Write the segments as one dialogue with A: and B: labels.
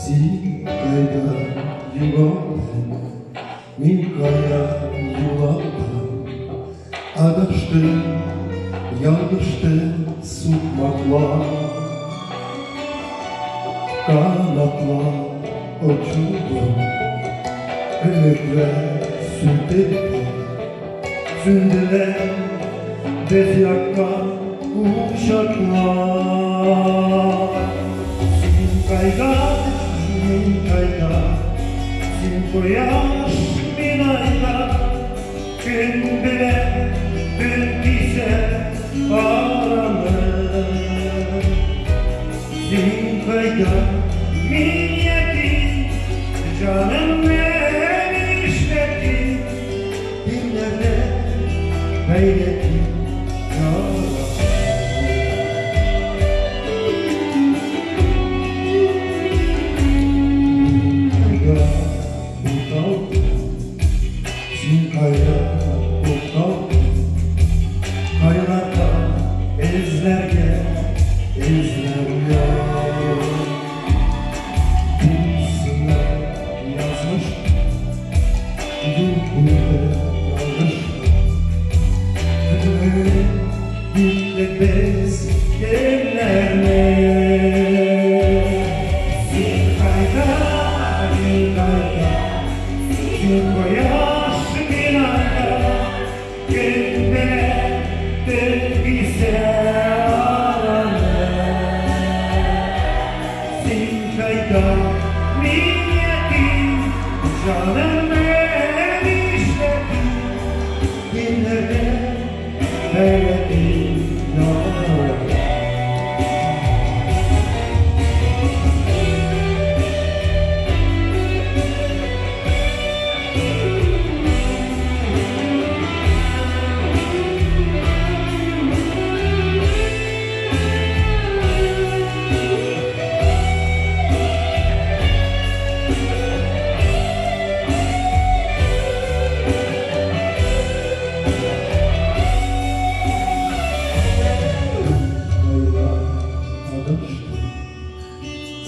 A: Zikayda yuvamdan, Minkaya yuvamdan, Adaştı, yanlıştı sıkmakla, Kanatla uçurdum, Ömürle sürtedip, Sündüler bez yakan uşaklar. Zinkayda, zinkayda, zinkoyaş binayda, gün bile dün ise aranır. Zinkayda, minyetin, canım beni işletti, dinlerde gayretin yalan. Zinkayda mutlak, kaynakta ezlerge ezler Birisine yazmış, yuhurde yanlış, Gülde bez yerlerle. Zinkayda, zinkayda, zinkoyaş binayda, günde dün bize aranır. Zinkayda, niyetin, canım beni işletti, dinlerde gayretin yalan.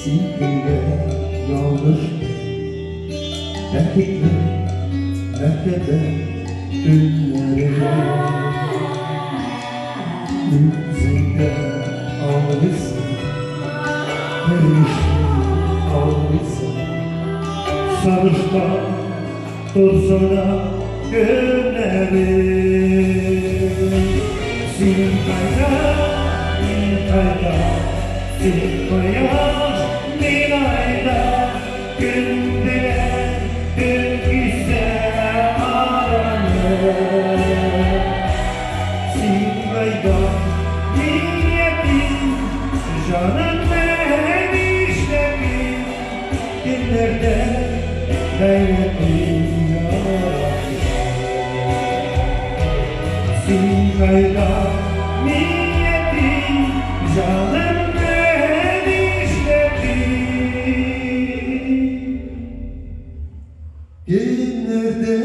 A: Zinkayda yanlıştı, erkekler merkebe dünleri. Yüzünde ağlısın, perişan ağlısın, sarışta dursana günleri. Zinkayda, zinkayda, zinkoyaş binayda, günde dün ise aranır. Zinkayda, niyetin, canım beni işletti, dinlerde gayretin yalan. Zinkayda, niyetin, canım günlerde